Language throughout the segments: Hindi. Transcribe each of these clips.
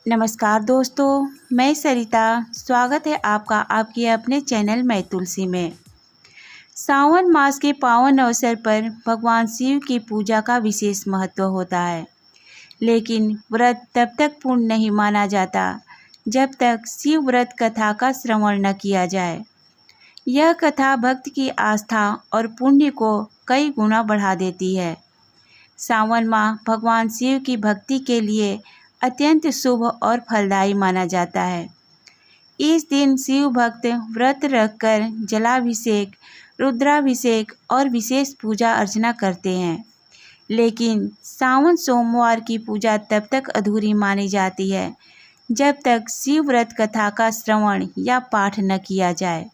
नमस्कार दोस्तों, मैं सरिता। स्वागत है आपका आपके अपने चैनल मैं तुलसी में। सावन मास के पावन अवसर पर भगवान शिव की पूजा का विशेष महत्व होता है, लेकिन व्रत तब तक पूर्ण नहीं माना जाता जब तक शिव व्रत कथा का श्रवण न किया जाए। यह कथा भक्त की आस्था और पुण्य को कई गुना बढ़ा देती है। सावन माह भगवान शिव की भक्ति के लिए अत्यंत शुभ और फलदायी माना जाता है। इस दिन शिव भक्त व्रत रखकर जलाभिषेक, रुद्राभिषेक और विशेष पूजा अर्चना करते हैं, लेकिन सावन सोमवार की पूजा तब तक अधूरी मानी जाती है जब तक शिव व्रत कथा का श्रवण या पाठ न किया जाए।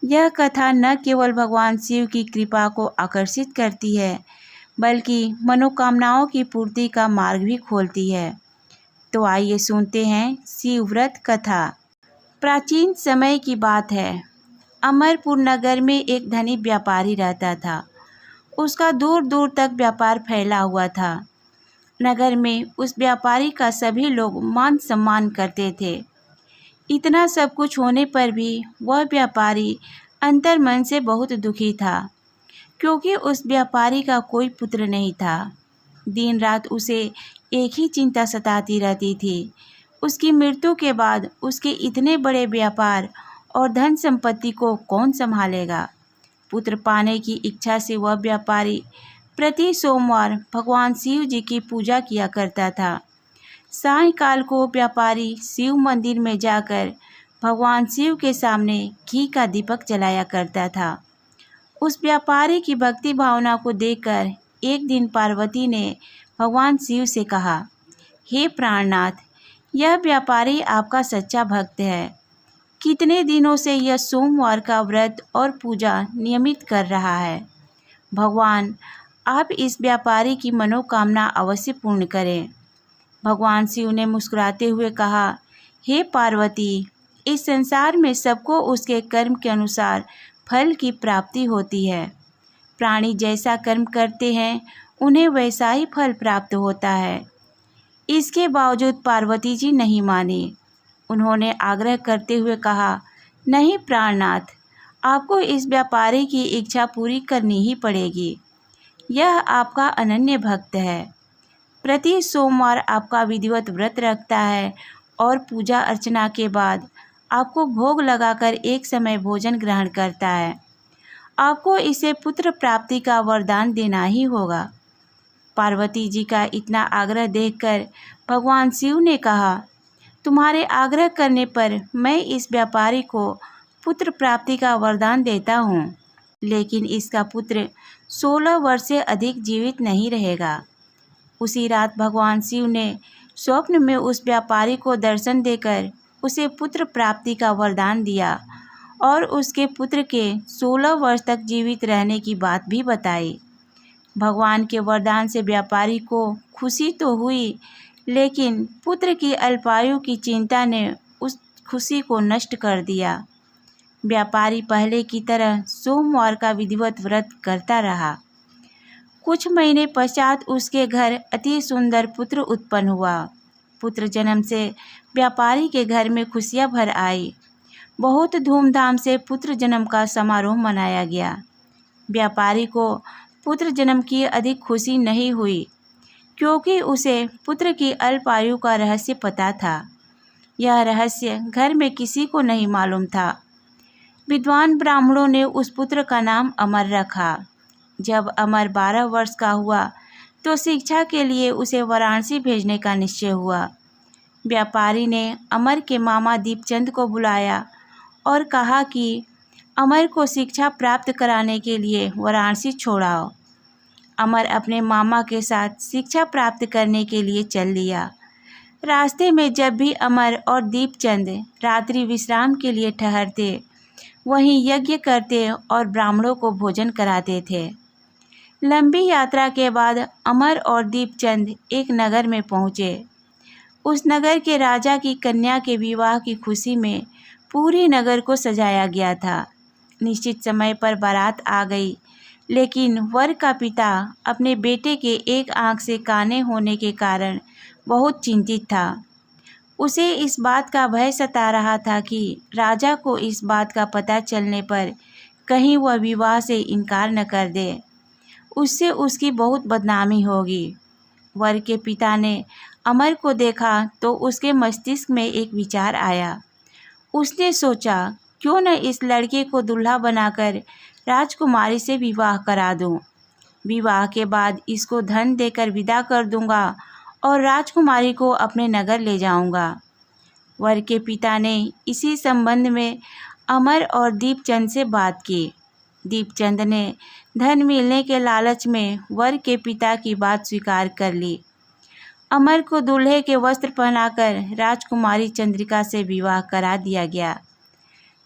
यह कथा न केवल भगवान शिव की कृपा को आकर्षित करती है, बल्कि मनोकामनाओं की पूर्ति का मार्ग भी खोलती है। तो आइए सुनते हैं शिव व्रत कथा। प्राचीन समय की बात है। अमरपुर नगर में एक धनी व्यापारी रहता था। उसका दूर दूर तक व्यापार फैला हुआ था। नगर में उस व्यापारी का सभी लोग मान सम्मान करते थे। इतना सब कुछ होने पर भी वह व्यापारी अंतर्मन से बहुत दुखी था, क्योंकि उस व्यापारी का कोई पुत्र नहीं था। दिन रात उसे एक ही चिंता सताती रहती थी। उसकी मृत्यु के बाद उसके इतने बड़े व्यापार और धन संपत्ति को कौन संभालेगा। पुत्र पाने की इच्छा से वह व्यापारी प्रति सोमवार भगवान शिव जी की पूजा किया करता था। सायंकाल को व्यापारी शिव मंदिर में जाकर भगवान शिव के सामने घी का दीपक जलाया करता था। उस व्यापारी की भक्ति भावना को देखकर एक दिन पार्वती ने भगवान शिव से कहा, हे प्राणनाथ, यह व्यापारी आपका सच्चा भक्त है। कितने दिनों से यह सोमवार का व्रत और पूजा नियमित कर रहा है। भगवान, आप इस व्यापारी की मनोकामना अवश्य पूर्ण करें। भगवान शिव ने मुस्कुराते हुए कहा, हे पार्वती, इस संसार में सबको उसके कर्म के अनुसार फल की प्राप्ति होती है। प्राणी जैसा कर्म करते हैं उन्हें वैसा ही फल प्राप्त होता है। इसके बावजूद पार्वती जी नहीं मानी। उन्होंने आग्रह करते हुए कहा, नहीं प्राणनाथ, आपको इस व्यापारी की इच्छा पूरी करनी ही पड़ेगी। यह आपका अनन्य भक्त है। प्रति सोमवार आपका विधिवत व्रत रखता है और पूजा अर्चना के बाद आपको भोग लगाकर एक समय भोजन ग्रहण करता है। आपको इसे पुत्र प्राप्ति का वरदान देना ही होगा। पार्वती जी का इतना आग्रह देखकर भगवान शिव ने कहा, तुम्हारे आग्रह करने पर मैं इस व्यापारी को पुत्र प्राप्ति का वरदान देता हूँ, लेकिन इसका पुत्र 16 वर्ष से अधिक जीवित नहीं रहेगा। उसी रात भगवान शिव ने स्वप्न में उस व्यापारी को दर्शन देकर उसे पुत्र प्राप्ति का वरदान दिया और उसके पुत्र के 16 वर्ष तक जीवित रहने की बात भी बताई। भगवान के वरदान से व्यापारी को खुशी तो हुई, लेकिन पुत्र की अल्पायु की चिंता ने उस खुशी को नष्ट कर दिया। व्यापारी पहले की तरह सोमवार का विधिवत व्रत करता रहा। कुछ महीने पश्चात उसके घर अति सुंदर पुत्र उत्पन्न हुआ। पुत्र जन्म से व्यापारी के घर में खुशियां भर आई। बहुत धूमधाम से पुत्र जन्म का समारोह मनाया गया। व्यापारी को पुत्र जन्म की अधिक खुशी नहीं हुई, क्योंकि उसे पुत्र की अल्पायु का रहस्य पता था। यह रहस्य घर में किसी को नहीं मालूम था। विद्वान ब्राह्मणों ने उस पुत्र का नाम अमर रखा। जब अमर 12 वर्ष का हुआ तो शिक्षा के लिए उसे वाराणसी भेजने का निश्चय हुआ। व्यापारी ने अमर के मामा दीपचंद को बुलाया और कहा कि अमर को शिक्षा प्राप्त कराने के लिए वाराणसी छोड़ाओ। अमर अपने मामा के साथ शिक्षा प्राप्त करने के लिए चल लिया। रास्ते में जब भी अमर और दीपचंद रात्रि विश्राम के लिए ठहरते, वहीं यज्ञ करते और ब्राह्मणों को भोजन कराते थे। लंबी यात्रा के बाद अमर और दीपचंद एक नगर में पहुँचे। उस नगर के राजा की कन्या के विवाह की खुशी में पूरी नगर को सजाया गया था। निश्चित समय पर बारात आ गई, लेकिन वर का पिता अपने बेटे के एक आंख से काने होने के कारण बहुत चिंतित था। उसे इस बात का भय सता रहा था कि राजा को इस बात का पता चलने पर कहीं वह विवाह से इनकार न कर दे, उससे उसकी बहुत बदनामी होगी। वर के पिता ने अमर को देखा तो उसके मस्तिष्क में एक विचार आया। उसने सोचा, क्यों न इस लड़के को दूल्हा बनाकर राजकुमारी से विवाह करा दूं। विवाह के बाद इसको धन देकर विदा कर दूंगा और राजकुमारी को अपने नगर ले जाऊंगा। वर के पिता ने इसी संबंध में अमर और दीपचंद से बात की। दीपचंद ने धन मिलने के लालच में वर के पिता की बात स्वीकार कर ली। अमर को दूल्हे के वस्त्र पहनाकर राजकुमारी चंद्रिका से विवाह करा दिया गया।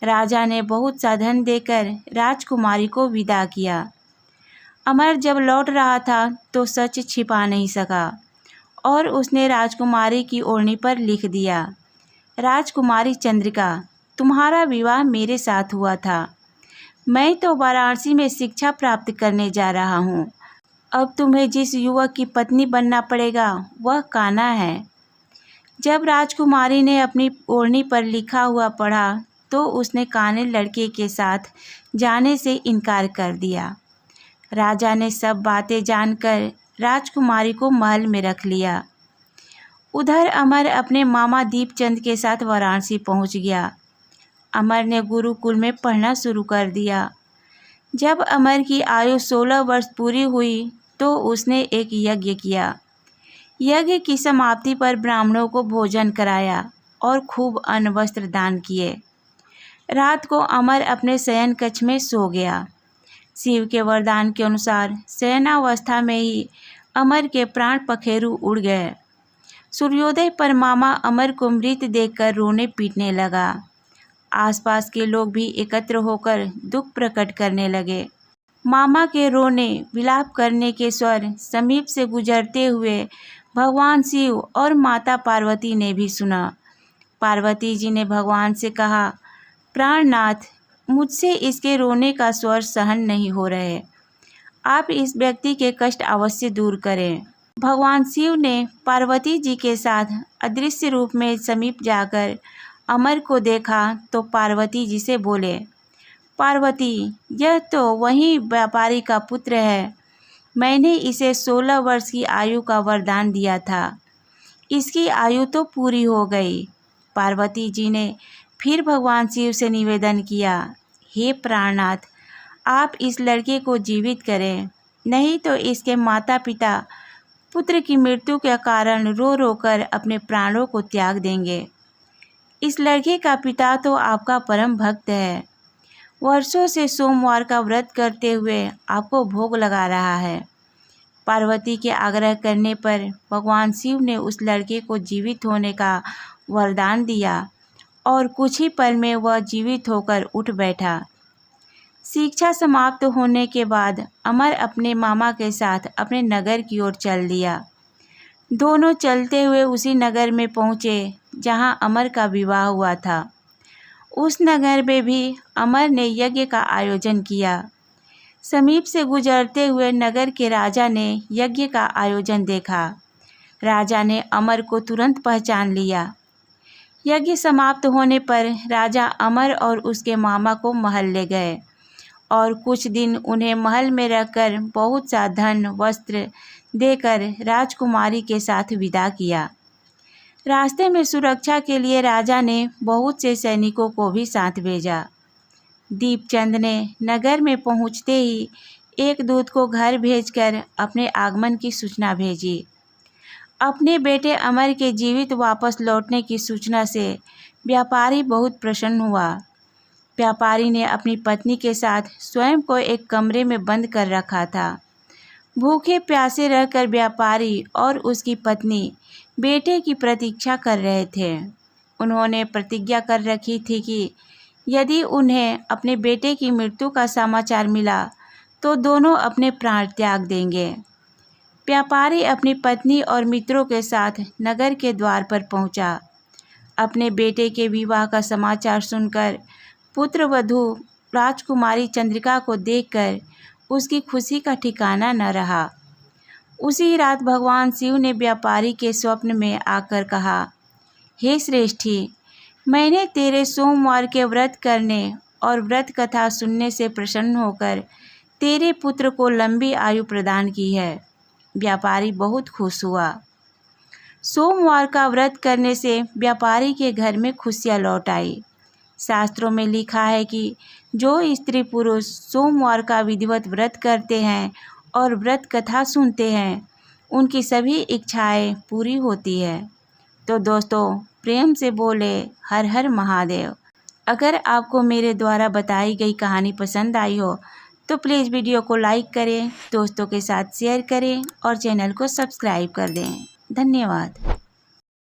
राजा ने बहुत सा धन देकर राजकुमारी को विदा किया। अमर जब लौट रहा था तो सच छिपा नहीं सका और उसने राजकुमारी की ओढ़नी पर लिख दिया, राजकुमारी चंद्रिका, तुम्हारा विवाह मेरे साथ हुआ था। मैं तो वाराणसी में शिक्षा प्राप्त करने जा रहा हूँ। अब तुम्हें जिस युवक की पत्नी बनना पड़ेगा वह कान्हा है। जब राजकुमारी ने अपनी ओढ़नी पर लिखा हुआ पढ़ा तो उसने काने लड़के के साथ जाने से इनकार कर दिया। राजा ने सब बातें जानकर राजकुमारी को महल में रख लिया। उधर अमर अपने मामा दीपचंद के साथ वाराणसी पहुंच गया। अमर ने गुरुकुल में पढ़ना शुरू कर दिया। जब अमर की आयु 16 वर्ष पूरी हुई तो उसने एक यज्ञ किया। यज्ञ की समाप्ति पर ब्राह्मणों को भोजन कराया और खूब अन्न वस्त्र दान किए। रात को अमर अपने शयन कक्ष में सो गया। शिव के वरदान के अनुसार शयनावस्था में ही अमर के प्राण पखेरु उड़ गए। सूर्योदय पर मामा अमर को मृत देखकर रोने पीटने लगा। आसपास के लोग भी एकत्र होकर दुख प्रकट करने लगे। मामा के रोने विलाप करने के स्वर समीप से गुजरते हुए भगवान शिव और माता पार्वती ने भी सुना। पार्वती जी ने भगवान से कहा, प्राणनाथ, मुझसे इसके रोने का स्वर सहन नहीं हो रहे। आप इस व्यक्ति के कष्ट अवश्य दूर करें। भगवान शिव ने पार्वती जी के साथ अदृश्य रूप में समीप जाकर अमर को देखा तो पार्वती जी से बोले, पार्वती, यह तो वही व्यापारी का पुत्र है। मैंने इसे 16 वर्ष की आयु का वरदान दिया था। इसकी आयु तो पूरी हो गई। पार्वती जी ने फिर भगवान शिव से निवेदन किया, हे प्राणनाथ, आप इस लड़के को जीवित करें, नहीं तो इसके माता पिता पुत्र की मृत्यु के कारण रो रो कर अपने प्राणों को त्याग देंगे। इस लड़के का पिता तो आपका परम भक्त है। वर्षों से सोमवार का व्रत करते हुए आपको भोग लगा रहा है। पार्वती के आग्रह करने पर भगवान शिव ने उस लड़के को जीवित होने का वरदान दिया और कुछ ही पल में वह जीवित होकर उठ बैठा। शिक्षा समाप्त होने के बाद अमर अपने मामा के साथ अपने नगर की ओर चल दिया। दोनों चलते हुए उसी नगर में पहुँचे जहाँ अमर का विवाह हुआ था। उस नगर में भी अमर ने यज्ञ का आयोजन किया। समीप से गुजरते हुए नगर के राजा ने यज्ञ का आयोजन देखा। राजा ने अमर को तुरंत पहचान लिया। यज्ञ समाप्त होने पर राजा अमर और उसके मामा को महल ले गए और कुछ दिन उन्हें महल में रखकर बहुत सा धन वस्त्र देकर राजकुमारी के साथ विदा किया। रास्ते में सुरक्षा के लिए राजा ने बहुत से सैनिकों को भी साथ भेजा। दीपचंद ने नगर में पहुंचते ही एक दूत को घर भेजकर अपने आगमन की सूचना भेजी। अपने बेटे अमर के जीवित वापस लौटने की सूचना से व्यापारी बहुत प्रसन्न हुआ। व्यापारी ने अपनी पत्नी के साथ स्वयं को एक कमरे में बंद कर रखा था। भूखे प्यासे रहकर व्यापारी और उसकी पत्नी बेटे की प्रतीक्षा कर रहे थे। उन्होंने प्रतिज्ञा कर रखी थी कि यदि उन्हें अपने बेटे की मृत्यु का समाचार मिला तो दोनों अपने प्राण त्याग देंगे। व्यापारी अपनी पत्नी और मित्रों के साथ नगर के द्वार पर पहुंचा। अपने बेटे के विवाह का समाचार सुनकर पुत्रवधू राजकुमारी चंद्रिका को देखकर उसकी खुशी का ठिकाना न रहा। उसी रात भगवान शिव ने व्यापारी के स्वप्न में आकर कहा, हे श्रेष्ठी, मैंने तेरे सोमवार के व्रत करने और व्रत कथा सुनने से प्रसन्न होकर तेरे पुत्र को लंबी आयु प्रदान की है। व्यापारी बहुत खुश हुआ। सोमवार का व्रत करने से व्यापारी के घर में खुशियाँ लौट आई। शास्त्रों में लिखा है कि जो स्त्री पुरुष सोमवार का विधिवत व्रत करते हैं और व्रत कथा सुनते हैं, उनकी सभी इच्छाएं पूरी होती है। तो दोस्तों, प्रेम से बोले हर हर महादेव। अगर आपको मेरे द्वारा बताई गई कहानी पसंद आई हो तो प्लीज़ वीडियो को लाइक करें, दोस्तों के साथ शेयर करें और चैनल को सब्सक्राइब कर दें। धन्यवाद।